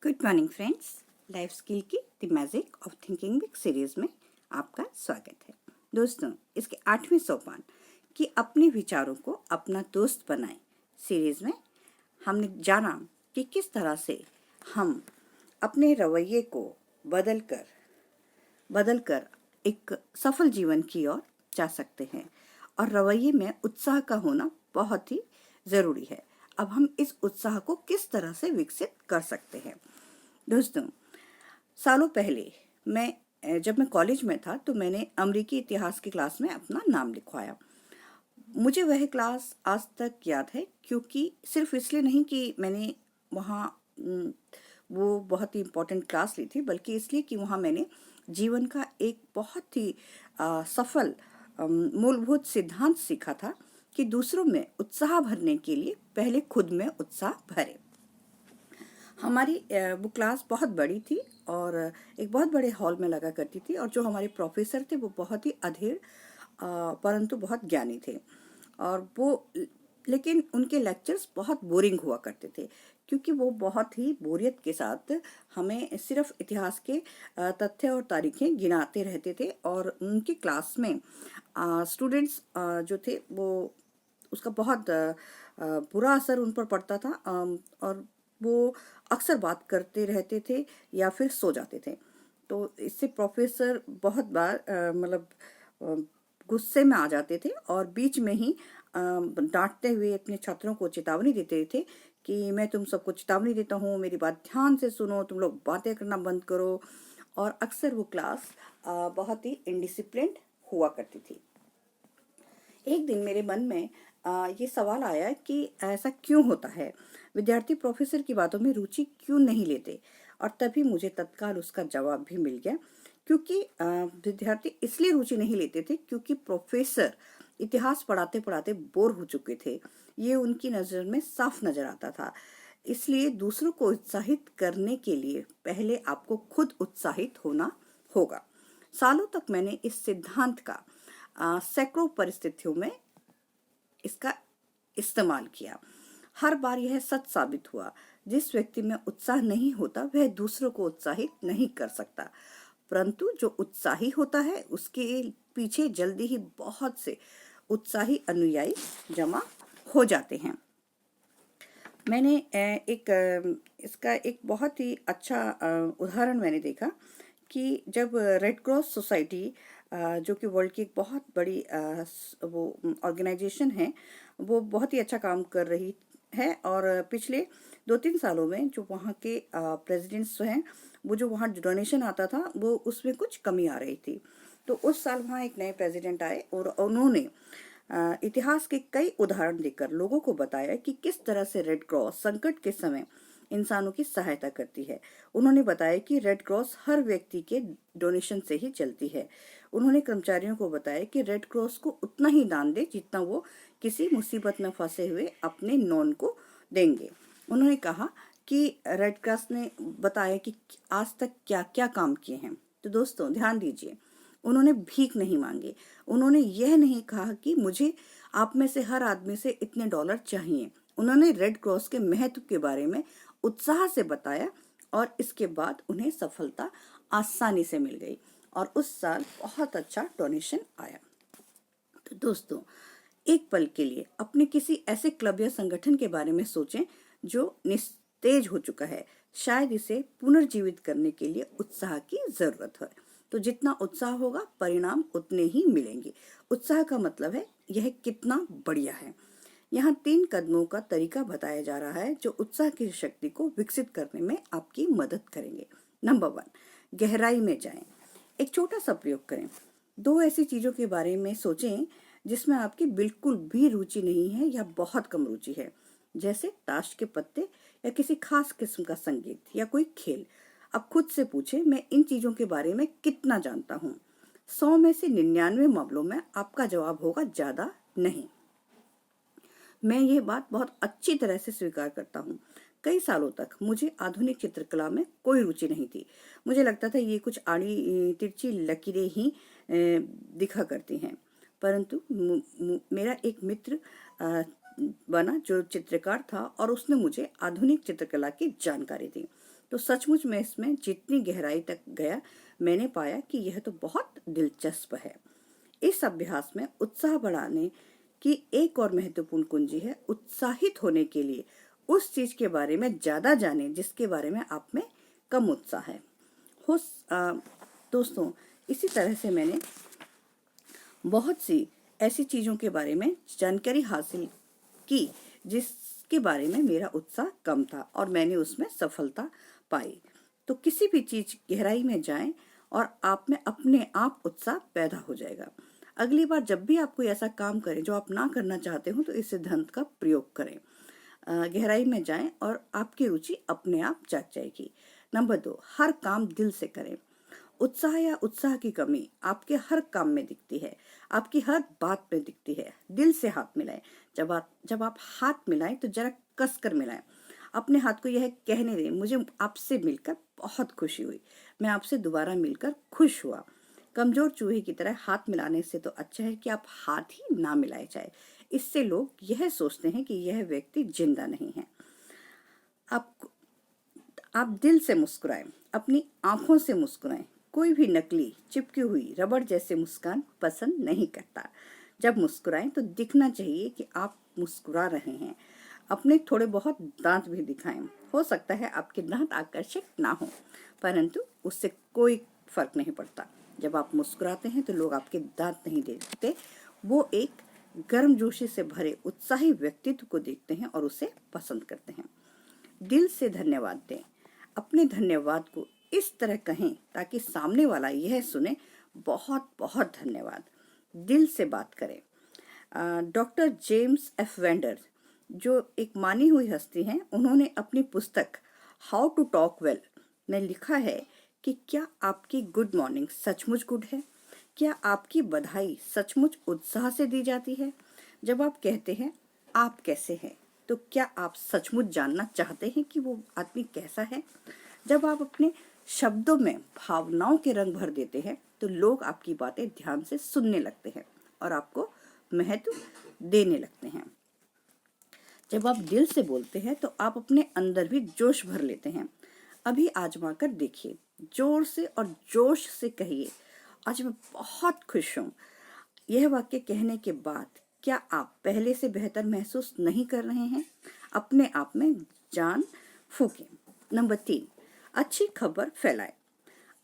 Good morning friends. Life skill की the magic of thinking big series में आपका स्वागत है। दोस्तों, इसके 8वें सोपान कि अपने विचारों को अपना दोस्त बनाएं सीरीज में हमने जाना कि किस तरह से हम अपने रवैये को बदलकर एक सफल जीवन की ओर जा सकते हैं। और रवैये में उत्साह का होना बहुत ही ज़रूरी है। अब हम इस उत्साह को किस तरह से विकसित कर सकते हैं। दोस्तों, सालों पहले जब मैं कॉलेज में था तो मैंने अमेरिकी इतिहास की क्लास में अपना नाम लिखवाया। मुझे वह क्लास आज तक याद है, क्योंकि सिर्फ इसलिए नहीं कि मैंने वहाँ वो बहुत ही इम्पोर्टेंट क्लास ली थी, बल्कि इसलिए कि वहाँ मैंने जीवन का एक बहुत ही सफल मूलभूत सिद्धांत सीखा था कि दूसरों में उत्साह भरने के लिए पहले खुद में उत्साह भरें। हमारी वो क्लास बहुत बड़ी थी और एक बहुत बड़े हॉल में लगा करती थी, और जो हमारे प्रोफेसर थे वो बहुत ही अधेड़ परंतु बहुत ज्ञानी थे। और लेकिन उनके लेक्चर्स बहुत बोरिंग हुआ करते थे, क्योंकि वो बहुत ही बोरियत के साथ हमें सिर्फ इतिहास के तथ्य और तारीखें गिनाते रहते थे। और उनकी क्लास में स्टूडेंट्स जो थे वो उसका बहुत बुरा असर उन पर पड़ता था। और वो अक्सर बात करते रहते थे या फिर सो जाते थे। तो इससे प्रोफेसर बहुत बार गुस्से में आ जाते थे और बीच में ही डांटते हुए अपने छात्रों को चेतावनी देते थे कि मैं तुम सबको चेतावनी देता हूँ, मेरी बात ध्यान से सुनो, तुम लोग बातें करना बंद करो। और अक्सर वो क्लास बहुत ही इनडिसिप्लिन्ड हुआ करती थी। एक दिन मेरे मन में ये सवाल आया कि ऐसा क्यों होता है, विद्यार्थी प्रोफेसर की बातों में रुचि क्यों नहीं लेते। और तभी मुझे तत्काल उसका जवाब भी मिल गया, क्योंकि विद्यार्थी इसलिए रुचि नहीं लेते थे क्योंकि प्रोफेसर इतिहास पढ़ाते पढ़ाते बोर हो चुके थे। ये उनकी नज़र में साफ नजर आता था। इसलिए दूसरों को उत्साहित करने के लिए पहले आपको खुद उत्साहित होना होगा। सालों तक मैंने इस सिद्धांत का सैकड़ों परिस्थितियों में इसका इस्तेमाल किया। हर बार यह सच साबित हुआ, जिस व्यक्ति में उत्साह नहीं होता वह दूसरों को उत्साहित नहीं कर सकता, परंतु जो उत्साही होता है उसके पीछे जल्दी ही बहुत से उत्साही अनुयायी जमा हो जाते हैं। मैंने इसका एक बहुत ही अच्छा उदाहरण मैंने देखा कि जब रेड क्रॉस सोसाइटी जो कि वर्ल्ड की एक बहुत बड़ी वो ऑर्गेनाइजेशन है, वो बहुत ही अच्छा काम कर रही है। और पिछले 2-3 सालों में जो वहाँ के प्रेसिडेंट्स हैं, वो जो वहाँ डोनेशन आता था वो उसमें कुछ कमी आ रही थी। तो उस साल वहाँ एक नए प्रेसिडेंट आए और उन्होंने इतिहास के कई उदाहरण देकर लोगों को बताया कि किस तरह से रेड क्रॉस संकट के समय इंसानों की सहायता करती है। उन्होंने बताया कि रेड क्रॉस हर व्यक्ति के डोनेशन से ही चलती है। उन्होंने कर्मचारियों को बताया कि रेड क्रॉस को उतना ही दान दे जितना वो किसी मुसीबत में फंसे हुए अपने नॉन को देंगे। उन्होंने कहा कि रेड क्रॉस ने बताया कि आज तक क्या क्या काम किए हैं। तो दोस्तों, ध्यान दीजिए, उन्होंने भीख नहीं मांगे। उन्होंने यह नहीं कहा कि मुझे आप में से हर आदमी से इतने डॉलर चाहिए। उन्होंने रेड क्रॉस के महत्व के बारे में उत्साह से बताया और इसके बाद उन्हें सफलता आसानी से मिल गई और उस साल बहुत अच्छा डोनेशन आया। तो दोस्तों, एक पल के लिए अपने किसी ऐसे क्लब या संगठन के बारे में सोचें जो निस्तेज हो चुका है। शायद इसे पुनर्जीवित करने के लिए उत्साह की जरूरत है। तो जितना उत्साह होगा परिणाम उतने ही मिलेंगे। उत्साह का मतलब है यह कितना बढ़िया है। यहाँ 3 कदमों का तरीका बताया जा रहा है जो उत्साह की शक्ति को विकसित करने में आपकी मदद करेंगे। नंबर 1, गहराई में जाएं। एक छोटा सा प्रयोग करें। 2 ऐसी चीजों के बारे में सोचें जिसमें आपकी बिल्कुल भी रुचि नहीं है या बहुत कम रुचि है, जैसे ताश के पत्ते या किसी खास किस्म का संगीत या कोई खेल। अब खुद से पूछें, मैं इन चीजों के बारे में कितना जानता हूँ। 100 में से 99 मामलों में आपका जवाब होगा ज्यादा नहीं। मैं ये बात बहुत अच्छी तरह से स्वीकार करता हूँ। कई सालों तक मुझे आधुनिक चित्रकला में कोई रुचि नहीं थी। मुझे लगता था ये कुछ आड़ी तिरछी लकीरें ही दिखा करती हैं। परंतु मेरा एक मित्र बना जो चित्रकार था और उसने मुझे आधुनिक चित्रकला की जानकारी दी। तो सचमुच में इसमें जितनी गहराई तक गया, मैंने पाया कि यह तो बहुत दिलचस्प है। इस अभ्यास में उत्साह बढ़ाने की एक और महत्वपूर्ण कुंजी है उत्साहित होने के लिए उस चीज के बारे में ज्यादा जाने जिसके बारे में आप में कम उत्साह है। हो दोस्तों, इसी तरह से मैंने बहुत सी ऐसी चीजों के बारे में जानकारी हासिल की जिसके बारे में मेरा उत्साह कम था और मैंने उसमें सफलता पाई। तो किसी भी चीज गहराई में जाएं और आप में अपने आप उत्साह पैदा हो जाएगा। अगली बार जब भी आप कोई ऐसा काम करें जो आप ना करना चाहते हो तो इस सिद्धांत का प्रयोग करें। गहराई में जाएं और आपकी रुचि अपने आप जाग जाएगी। नंबर 2, हर काम दिल से करें। उत्साह या उत्साह की कमी आपके हर काम में दिखती है, आपकी हर बात में दिखती है। दिल से हाथ मिलाएं। जब आप हाथ मिलाएं तो जरा कस कर मिलाएं। अपने हाथ को यह कहने दें, मुझे आपसे मिलकर बहुत खुशी हुई, मैं आपसे दोबारा मिलकर खुश हुआ। कमजोर चूहे की तरह हाथ मिलाने से तो अच्छा है कि आप हाथ ही ना मिलाए जाए। इससे लोग यह सोचते हैं कि यह व्यक्ति जिंदा नहीं है। आप दिल से मुस्कुराएं, अपनी आंखों से मुस्कुराएं। कोई भी नकली चिपकी हुई रबड़ जैसे मुस्कान पसंद नहीं करता। जब मुस्कुराएं तो दिखना चाहिए कि आप मुस्कुरा रहे हैं। अपने थोड़े बहुत दांत भी दिखाएं। हो सकता है आपके दांत आकर्षक ना हो, परंतु उससे कोई फर्क नहीं पड़ता। जब आप मुस्कुराते हैं तो लोग आपके दांत नहीं देखते, वो एक गर्मजोशी से भरे उत्साही व्यक्तित्व को देखते हैं और उसे पसंद करते हैं। दिल से धन्यवाद दें। अपने धन्यवाद को इस तरह कहें ताकि सामने वाला यह सुने, बहुत बहुत धन्यवाद। दिल से बात करें। डॉक्टर जेम्स एफ वेंडर, जो एक मानी हुई हस्ती हैं, उन्होंने अपनी पुस्तक हाउ टू टॉक वेल में लिखा है कि क्या आपकी गुड मॉर्निंग सचमुच गुड है? क्या आपकी बधाई सचमुच उत्साह से दी जाती है? जब आप कहते हैं आप कैसे हैं, तो क्या आप सचमुच जानना चाहते हैं कि वो आदमी कैसा है? जब आप अपने शब्दों में भावनाओं के रंग भर देते हैं तो लोग आपकी बातें ध्यान से सुनने लगते हैं और आपको महत्व देने लगते हैं। जब आप दिल से बोलते हैं तो आप अपने अंदर भी जोश भर लेते हैं। अभी आजमा कर देखिए, जोर से और जोश से कहिए, आज मैं बहुत खुश हूँ। यह वाक्य कहने के बाद क्या आप पहले से बेहतर महसूस नहीं कर रहे हैं? अपने आप में जान फूकें। नंबर 3, अच्छी खबर फैलाएं।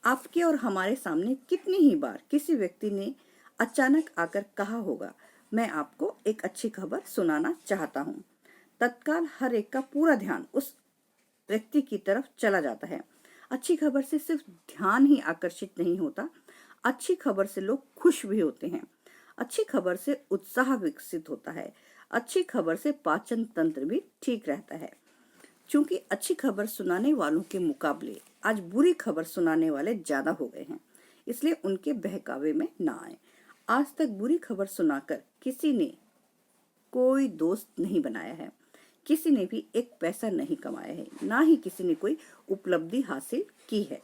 आपके और हमारे सामने कितनी ही बार किसी व्यक्ति ने अचानक आकर कहा होगा, मैं आपको एक अच्छी खबर सुनाना चाहता हूँ। तत्काल हर एक का पूरा ध्यान उस व्यक्ति की तरफ चला जाता है। अच्छी खबर से सिर्फ ध्यान ही आकर्षित नहीं होता, अच्छी खबर से लोग खुश भी होते हैं। अच्छी खबर से उत्साह विकसित होता है। अच्छी खबर से पाचन तंत्र भी ठीक रहता है। क्योंकि अच्छी खबर सुनाने वालों के मुकाबले आज बुरी खबर सुनाने वाले ज्यादा हो गए हैं, इसलिए उनके बहकावे में ना आए। आज तक बुरी खबर सुनाकर किसी ने कोई दोस्त नहीं बनाया है, किसी ने भी एक पैसा नहीं कमाया है, ना ही किसी ने कोई उपलब्धि हासिल की है।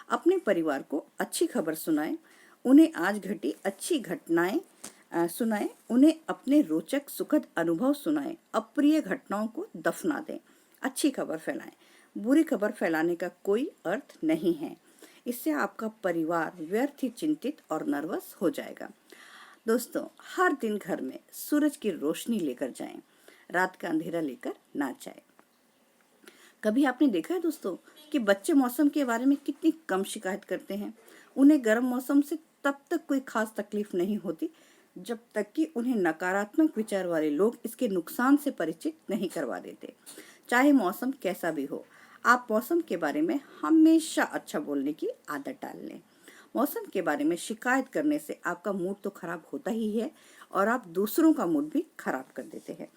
अपने परिवार को अच्छी खबर सुनाएं, उन्हें आज घटी अच्छी घटनाएं सुनाएं, उन्हें अपने रोचक सुखद अनुभव सुनाएं, अप्रिय घटनाओं को दफना दें। अच्छी खबर फैलाएं। बुरी खबर फैलाने का कोई अर्थ नहीं है। इससे आपका परिवार व्यर्थ ही चिंतित और नर्वस हो जाएगा। दोस्तों, हर दिन घर में सूरज की रोशनी लेकर जाएं, रात का अंधेरा लेकर ना जाएं। कभी आपने देखा है दोस्तों कि बच्चे मौसम के बारे में कितनी कम शिकायत करते हैं? उन्हें गर्म मौसम से तब तक कोई खास तकलीफ नहीं होती जब तक कि उन्हें नकारात्मक विचार वाले लोग इसके नुकसान से परिचित नहीं करवा देते। चाहे मौसम कैसा भी हो, आप मौसम के बारे में हमेशा अच्छा बोलने की आदत डाल लें। मौसम के बारे में शिकायत करने से आपका मूड तो खराब होता ही है और आप दूसरों का मूड भी खराब कर देते हैं।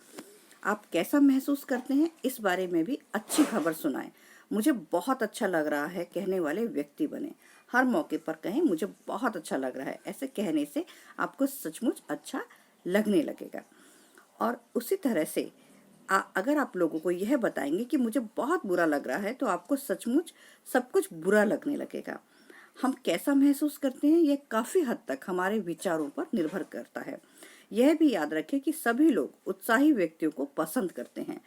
आप कैसा महसूस करते हैं इस बारे में भी अच्छी खबर सुनाएं। मुझे बहुत अच्छा लग रहा है कहने वाले व्यक्ति बने। हर मौके पर कहें मुझे बहुत अच्छा लग रहा है। ऐसे कहने से आपको सचमुच अच्छा लगने लगेगा। और उसी तरह से अगर आप लोगों को यह बताएंगे कि मुझे बहुत बुरा लग रहा है तो आपको सचमुच सब कुछ बुरा लगने लगेगा। हम कैसा महसूस करते हैं यह काफी हद तक हमारे विचारों पर निर्भर करता है। यह भी याद रखें कि सभी लोग उत्साही व्यक्तियों को पसंद करते हैं।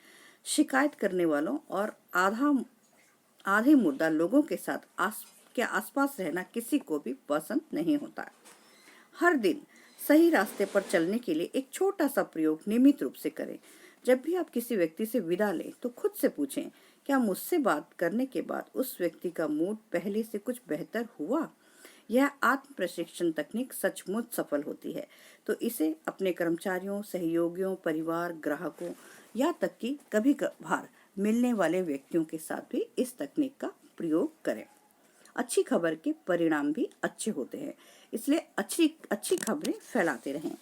शिकायत करने वालों और आधे मुर्दा लोगों के साथ के आसपास रहना किसी को भी पसंद नहीं होता। हर दिन सही रास्ते पर चलने के लिए एक छोटा सा प्रयोग नियमित रूप से करें। जब भी आप किसी व्यक्ति से विदा लें तो खुद से पूछें, क्या मुझसे बात करने के बाद उस व्यक्ति का मूड पहले से कुछ बेहतर हुआ? यह आत्म प्रशिक्षण तकनीक सचमुच सफल होती है। तो इसे अपने कर्मचारियों, सहयोगियों, परिवार, ग्राहकों या तक कि कभी कभार मिलने वाले व्यक्तियों के साथ भी इस तकनीक का प्रयोग करें। अच्छी खबर के परिणाम भी अच्छे होते हैं, इसलिए अच्छी अच्छी खबरें फैलाते रहें।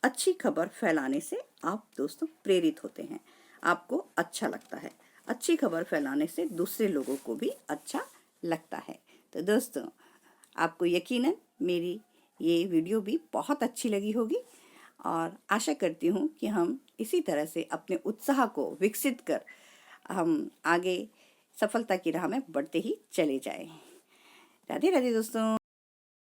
अच्छी खबर फैलाने से आप दोस्तों प्रेरित होते हैं, आपको अच्छा लगता है। अच्छी खबर फैलाने से दूसरे लोगों को भी अच्छा लगता है। तो दोस्तों, आपको यकीनन मेरी ये वीडियो भी बहुत अच्छी लगी होगी और आशा करती हूँ कि हम इसी तरह से अपने उत्साह को विकसित कर हम आगे सफलता की राह में बढ़ते ही चले जाएं। राधे राधे दोस्तों।